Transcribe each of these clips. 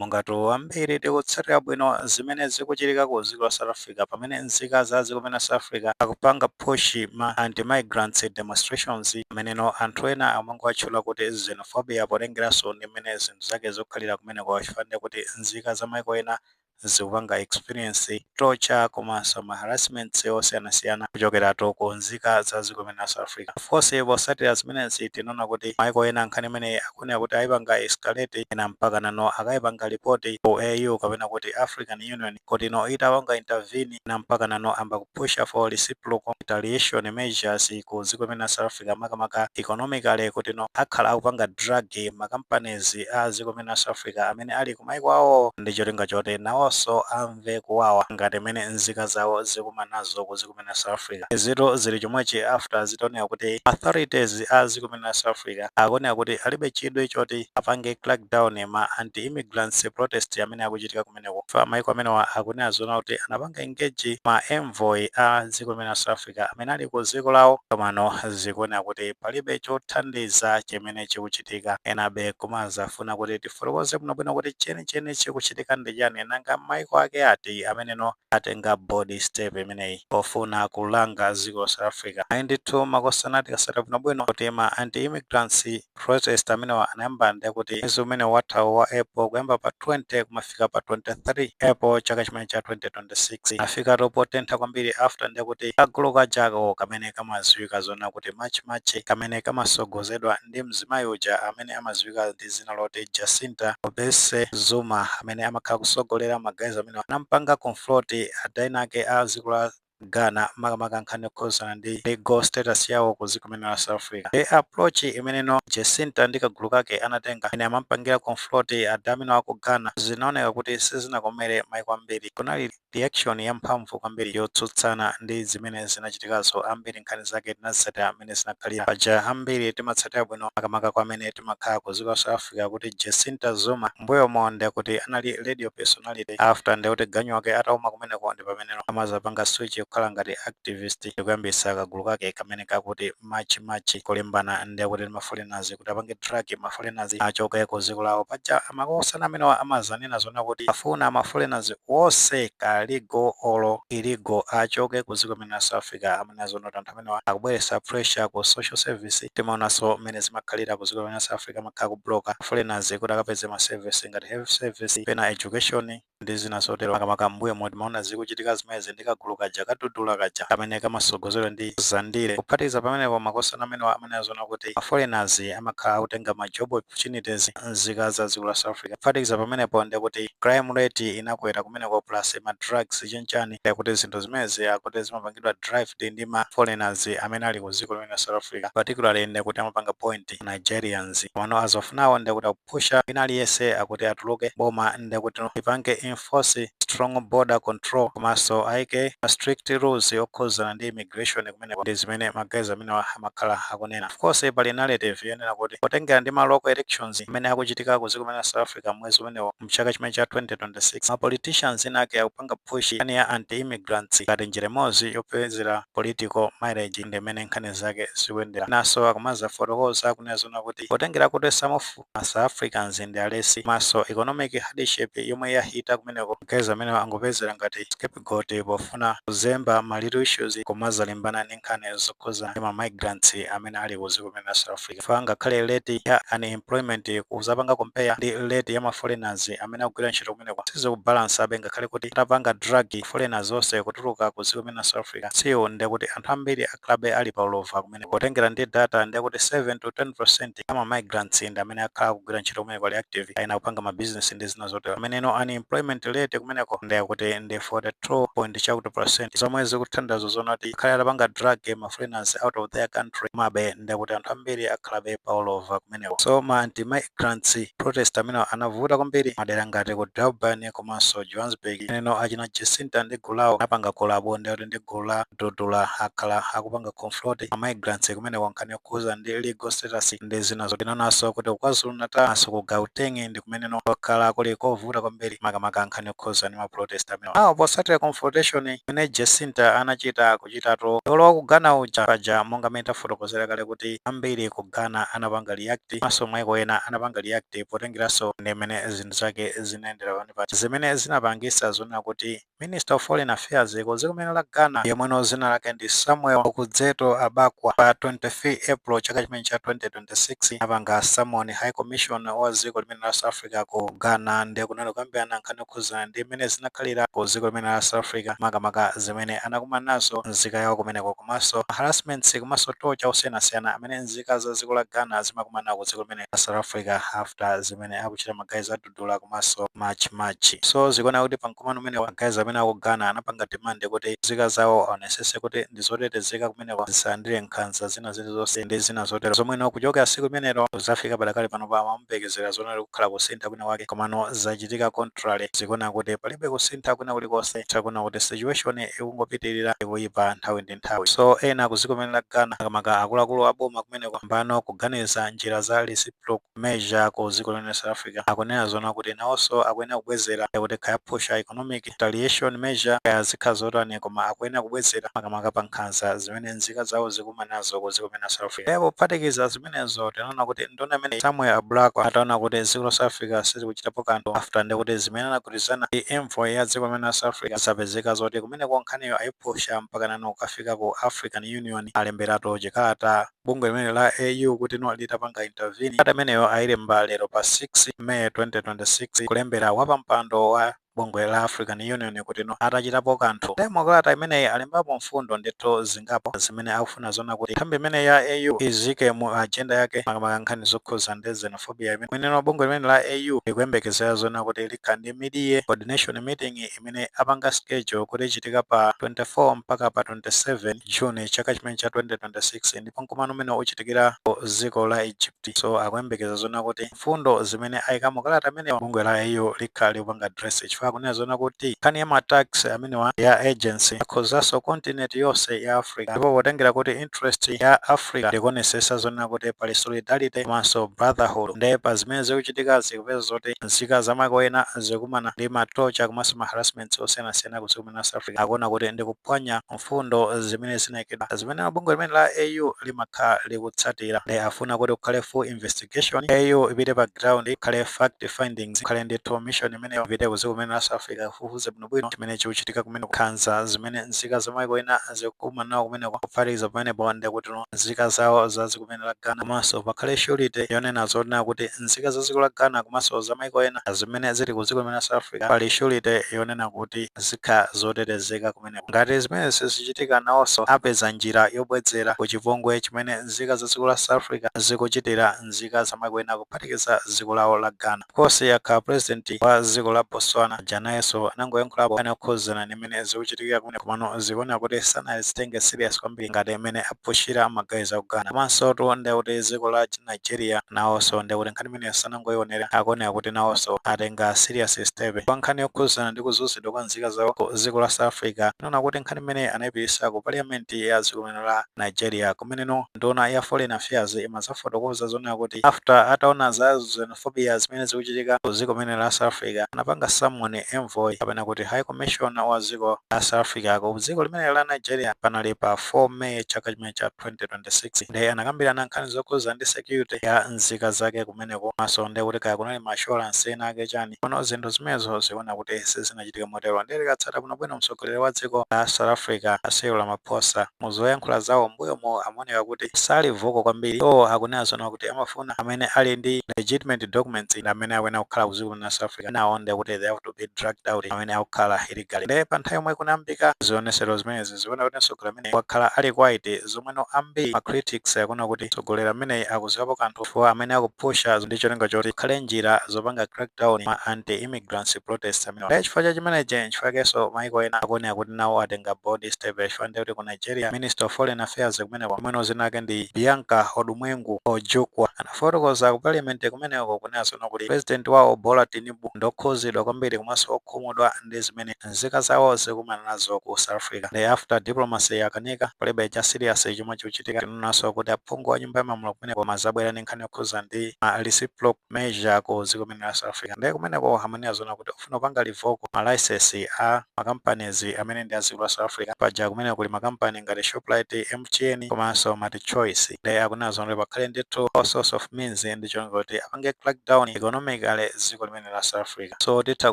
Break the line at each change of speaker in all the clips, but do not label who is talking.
mungatu ambiri tikutsatira bwino zimene zikuchitika ku dziko la South Africa pamene nzika za dziko la South Africa akupanga push ma anti-migrants demonstrations ameneno anthu ena amangowatchula kuti xenophobia potengeranso ndi mmene zinthu zake zokhalira kumeneko chifukwa kuti nzika za maiko ena zikupanga experience torture komanso ma harassments osiyanasiyana kuchokeratu ku nzika za dziko la South Africa. Force posatira zimenezi tinaona kuti maiko ena nkhani imene akunena kuti ayipanga escalate ena mpaka nano akayipanga ripoti ku AU kapena kuti African Union kuti no itawanga intervene na mpaka nano amba kupusha for reciprocal retaliation measures ku dziko la South Africa makamaka economically kuti no akhala akupanga drug ma companies a dziko la South Africa amene ali ku maiko awo ndi cholinga choti nawonso amve kuwawa ngati mene nzika zawo zikumana nazo ku dziko la South Africa. Zito zili chomwechi after zitaoneka kuti authorities a dziko la South Africa akuoneka kuti alibe chidwi choti apange crackdown ma anti-immigrants protest amene akuchitika kumeneko. Fa maiko amenewa akunena zona kuti anapanga engage ma envoy a dziko la South Africa amene ali ku dziko lawo komano zikuoneka kuti palibe chothandiza chimene chikuchitika enabe kumazafuna kuti tifotokoze bwinobwino kuti chenicheni chikuchitika ndi chani nanga maiko ake ati ameneno atenga body step imeneyi pofuna kulanga dziko la South Africa. Ndithu makosana tikasata bwinobwino kuti ma anti-immigrants protest amenewa anayamba ndi kuti mwezi umene wathawu wa April kuyamba pa 20 kumafika pa 23 April chaka chimene cha 2026 afika topotentha kwambiri after ndi kuti kagulu kajako kamene kamaziwika zona kuti machi kamene kamasogozedwa ndi mzimayi uja amene amaziwika ndi zina loti Jacinta Mubese Zuma amene amakhala kusogolera magazi amene anampanga confront adani ake a dziko la Ghana makamaka nkhani yokhuzana ndi legal status yawo ku dziko la South Africa. Approach imeneno Jacinta ndi kagulu kake anatenga ine amampangira confront adamino ako Ghana zinaoneka kuti sizinakomere maiko ambiri. Kunali reaction ya mphamvu kwambiri yotsutsana ndi zimene zinachitikazo ambiri nkhani zake tinazitsatira amene zinakhalira paja ambiri timatsatira bwino makamaka kwa amene timakhala ku dziko la South Africa kuti Jacinta Zuma mbuyo monde kuti anali radio personality after ndi kuti ganyu wake atauma kumeneko ndi pameneno amazapanga switch kukhala ngati activist kuyambisa kagulu kake kamene kakuti machi kulimbana ndi kuti ma-foreigners kuti apange drug ma-foreigners achoke ku dziko lawo paja amakosana amene amazanena zona kuti afuna ma-foreigners wonse kaligo olo iligo achoke ku dziko la South Africa amene zona anthu amene akubweretsa pressure ku social service timaonanso mmene zimakhalira ku dziko la South Africa makhala ku bloka foreigners kuti akapeze ma service ngati health service pena education ndi zina zotero makamaka mbuyo moti maona zikuchitika zimene ndikagulu kaja katudula kaja amene kamasogozedwa ndi Zandile kuphatikiza pamenepo makosana amene azona kuti foreigners amakhala akutenga ma job opportunities nzika za dziko la South Africa kuphatikiza pamenepo ndi kuti crime rate inakwera kumeneko plus ma drugs chenchani kuti zinthu zimezi akuti zimapangidwa drive ndi ma foreigners amene ali ku dziko la South Africa particularly ndi kuti amapanga point Nigerians wano azofunawo ndi kuti kupusha inali yese akuti atuluke boma ndi kuti ipange enforce strong border control komanso aike strict rules yokhuzana ndi immigration kumeneko ndi zimene magazi amene amakhala akunena. Of course pali narrative yonena kuti potengera ndi ma local elections amene akuchitika ku dziko la South Africa mwezi umenewo mchaka chimene cha 2026 ma politicians inake akupanga push ya anti-immigrants ngati njira imodzi yopezera political mileage ndi mmene nkhani zake zikuyendera naso akumaza fotokoza kunena zona kuti potengera kuti some of South Africans ndi alesi maso economic hardship yomwe yahita kumeneko magazi amene angopezera ngati scapegoat pofuna kuzemba ma little issues kumazalimbana ndi nkhani zokhuza ndi ma migrants amene ali ku dziko la South Africa fa ngakhale rate ya unemployment kuzapanga compare ndi rate ya ma foreigners amene akugwira ntchito kumeneko sizikubalance abe ngakhale kuti atapanga drug foreigners onse kutuluka ku dziko la South Africa siyo ndi kuti anthu ambiri akhabe ali pa ulova kumeneko potengera ndi data ndi kuti 7 to 10% ama migrants ndi amene akhala kugwira ntchito kumeneko ali active ayina kupanga ma business ndi zina zotero amene no unemployment rate kumeneko ndi kuti ndi 42% zomwe zikuthandiza zona kuti akhale atapanga drug ma foreigners out of their country mabe ndi kuti anthu ambiri akhalabe pa ulova kumeneko. So ma anti-migrants protest amene anavuta kwambiri madera ngati ku Durban komanso Johannesburg eno achina Jacinta ndi gulu lawo apanga kolabo ndi kuti ndi gulu la Dudula akhala akupanga confront ma migrants kumene wankhani yokuza ndi legal status ndi zina zotinananso kuti KwaZulu-Natal aso ku Gauteng ndi kumene no akhala kuli kovuta kwambiri makamaka makamaka nkhani yokhuza ndi maprotest amene awo posatira confrontation imene Jacinta anachita kuchitato olowa ku Ghana uja paja monga mene tafotokozera kale kuti ambiri ku Ghana anapanga react maso maiko ena anapanga react potengeranso ndi imene zinthu zake zinaendera pano zimene zinapangisa zona kuti Minister of Foreign Affairs ku kumene la Ghana yemweno zina lake ndi Samuel Okudzeto Abakwa pa 23 April chaka chimene cha 2026 apanga summon High Commission wa dziko limene la South Africa ku Ghana ndi kunali kukambirana nkhani yokhuza ndi imene zinakhalira ku dziko limene la South Africa makamaka zimene anakumana nazo nzika yawo kumeneko komanso harassments komanso torture osiyanasiyana amene nzika za dziko la Ghana zimakumana ku dziko limene la South Africa after zimene akuchita magazi adudula komanso match so zikuona kuti pa mkumano umene magazi amene aku Ghana anapanga demand kuti nzika zawo aonesese kuti ndizotetezeka kumeneko zisandire nkhanza zina zilizonse ndi zina zotero zomwe kuchokera siku limenelo zafika padakali pano pa mambekezera zona kukhala kusintha kwina kwake komano zachitika contrary zikuona kuti palibe kusintha kwina kulikonse takuona kuti situation ikungopitirira ikuyipa nthawi ndi nthawi so ena ku dziko limene la Ghana makamaka akuluakulu aboma kumeneko mbano kuganiza njira za reciprocal measure ku dziko limene South Africa akunena zona kuti nawonso akuyenera kubwezera kuti kaya pusha economic retaliation measure kaya zikhala zotani koma akuyenera kubwezera makamaka pa nkhanza zimene nzika zawo zikumana nazo ku dziko limene la South Africa lero kuphatikiza zimenezo tinaona kuti ndona imene Samuel Abakwa ataona kuti dziko la South Africa sizikuchitapo kanthu after ndi kuti zimene anagwirizana ndi envoy ya dziko limene la South Africa zapezeka zoti kumeneko nkhaniyo ayipusha mpaka nano kukafika ku African Union alemberato chikalata bungwe limene la AU kuti no litapanga intervene kalata imeneyo ayilemba lero pa 6 May 2026 kulembera wapampando wa bungwe la African Union kuti no atachitapo kanthu kalata imeneyi alembapo mfundo ndithu zingapo zimene akufuna zona kuti nthambi imene ya AU izike mu agenda yake makamaka nkhani zokhuza ndi xenophobia imene bungwe limene la AU likuyembekezera zona kuti likhala ndi mid-year coordination meeting imene apanga schedule kuti ichitika pa 24 mpaka pa 27 June chaka chimene cha 2026 ndipo mkumano umene uchitikira ku dziko la Egypt so akuyembekeza zona kuti mfundo zimene ayikamo kalata imene bungwe la AU likhala likupanga address kunena zona kuti nkhani ya matax amene ya agency akhuzanso continent yonse ya Africa ndipo potengera kuti interest ya Africa ndikuonesesa zona kuti pali solidarity komanso brotherhood ndi pa zimene zikuchitika zikupeza zoti nzika za maiko ena zikumana ndi matocha komanso harassments osiyanasiyana ku dziko limene la South Africa akuona kuti ndikuphwanya mfundo zimene zinayikidwa zimene bungwe limene la AU limakhala likutsatira ndi afuna kuti kukhale full investigation AU ipite pa ground ikhale fact findings ikhale ndithu mission imene ipite ku dziko limene la South Africa kufufuza bwinobwino chimene chikuchitika kumene nkhanza zimene nzika za maiko ena zikukumana nawo kumeneko kuphatikiza pamene bonde kuti nzika zawo zazi kumene la Ghana komanso pakhale surety yonena zonena kuti nzika za dziko la Ghana komanso za maiko ena zimene zili ku dziko limene la South Africa pali surety yonena kuti zikhala zotetezeka kumeneko ngati zimene sizichitika nawonso apeza njira yobwezera ku chipongwe chimene nzika za dziko la South Africa zikuchitira nzika za maiko ena kuphatikiza dziko lawo la Ghana kosi yakhala president wa dziko la Botswana nayenso anangoyankhulapo anakhuzana nimene zikuchitikira kumene komano zikuona kuti sanazitenge serious kwambiri ngati imene apushira magazi aku Ghana komanso ndi kuti dziko la Nigeria nawonso ndi kuti nkhani imene sanangoyionera akuonera kuti nawonso atenga serious step pa nkhani yokhuzana ndi kuzunzidwa kwa nzika zawo ku dziko la South Africa naona kuti nkhani imene anayipitisa ku parliament ya dziko lino la Nigeria kumeneno nduna ya Foreign Affairs imazafotokoza zonena kuti after ataona za xenophobia zimene zikuchitika ku dziko limene la South Africa anapanga summon envoy kapena kuti High Commission wa dziko la South Africa ku dziko limene la Nigeria panali pa 4 May chaka chimene cha 2026 ndi anakambirana nkhani zokhuza ndi security ya nzika zake kumeneko maso ndi kuti kaya kunali assurance ena ake chani kono zinthu zimenezo zikuona kuti sizinachitika motero ndi likatsata bwinobwino mtsogoleri wa dziko la South Africa Cyril Ramaphosa muzoyankhula zawo mbuyomo amaoneka kuti sali voko kwambiri so akunena zona kuti amafuna amene ali ndi legitimate documents amene akuyenera kukhala ku dziko la South Africa nawo ndi kuti they have to be dragged out amene akukhala illegally ndi pa nthawi yomwe kunayambika zionesero zimenezi zikuona kuti mtsogoleri amene wakhala ali quiet zomweno ambiri ma critics akuona kuti mtsogoleri amene akuziwapo kanthu for amene akupusha ndi cholinga choti kukhale njira zopanga crackdown ma anti-immigrants protest amene ndi chifukwa cha chimenechi nchifukwakenso maiko ena akuonera kuti nawo atenga bold step chifukwa ndi kuti ku Nigeria Minister of Foreign Affairs kumeneko kumene zinake ndi Bianca Odumwengu Ojukwu anafotokoza ku parliament kumeneko kunena zona kuti president wawo Bola Tinubu ndokhuzidwa kwambiri komanso okhumudwa ndi zimene nzika zawo zikumana nazo ku South Africa. Ndi after diplomacy yakanika palibe cha serious chomwe chikuchitika, tinonanso kuti aphungu wa nyumba yamamulo kumeneko mazabwera ndi nkhani yokhuza ndi reciprocal measure ku dziko limene la South Africa. Ndi kumeneko hamaniya zona kuti ufuna kupanga revoke malicense a companies amene ndi a dziko la South Africa. Paja kumene kuli makampani ngati Shoprite, MTN komanso MultiChoice. Ndi akunena zona kuti pakhale ndithu all sorts of means ndi chonga kuti apange crackdown economically dziko limene la South Africa. So titha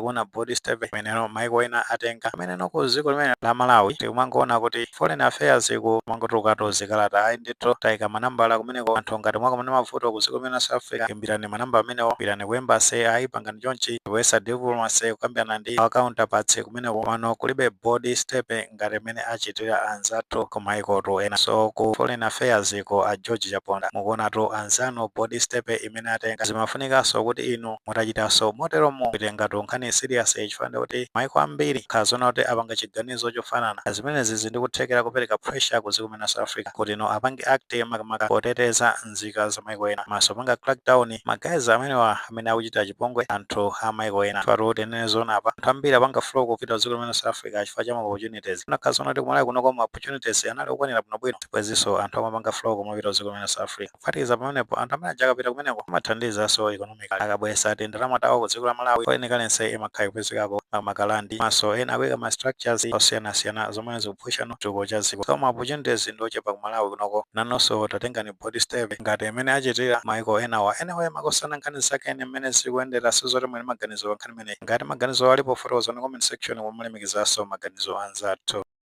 kuona body step imeneno maiko ena atenga ameneno ku dziko limene la Malawi tikumangoona kuti foreign affairs kumangotuluka zikalata ayi ndithu tayika manambala kumeneko anthu ngati mwakomana mavuto ku dziko limene la South Africa imbirani manamba amenewo, imbirani ku embassy ayi pangani chonchi kuwesa diplomacy kukambirana ndi counterparts kumeneko. Pano kulibe body step ngati imene achitira anzathu ku maiko ena. So ku foreign affairs ko a George Chaponda mukuonatu anzano body step imene atenga zimafunikanso kuti inu mutachitanso moteromo kutenga nkhani serious chifukwa kuti maiko ambiri khazona kuti apanga chiganizo chofanana. Zimenezi zindikuthekera kupereka pressure ku dziko limene la South Africa kuti ino apange act makamaka poteteza nzika za maiko ena maso panga crackdown magazi amenewa amene akuchita chipongwe anthu a maiko ena. Chifukwa tinene zona apa anthu ambiri apanga flow kupita dziko limene la South Africa chifukwa cha opportunities. Khazona kuti kumalawi kuno koma opportunities anali okwanira bwinobwino bwezinso anthu amapanga flow kumapita dziko limene la South Africa. Kuphatikiza pamenepo anthu amene akapita kumeneko amathandiza so economically akabwesa ndalama tawo ku dziko la Malawi foreign currency imakhala kupezekako makalandi maso ena akuyika ma structures osiyanasiyana zomwe zikupusha chitukuko cha dziko. So opportunities ndochepa ku Malawi kunoko nanonso tatengani body step ngati imene achitira maiko enawa anyway makosana nkhani zake ene mmene zikuyendera sizoti mwene maganizo nkhani imene ngati maganizo alipo fotokoza mu comment section, mulemekeza maganizo anzathu.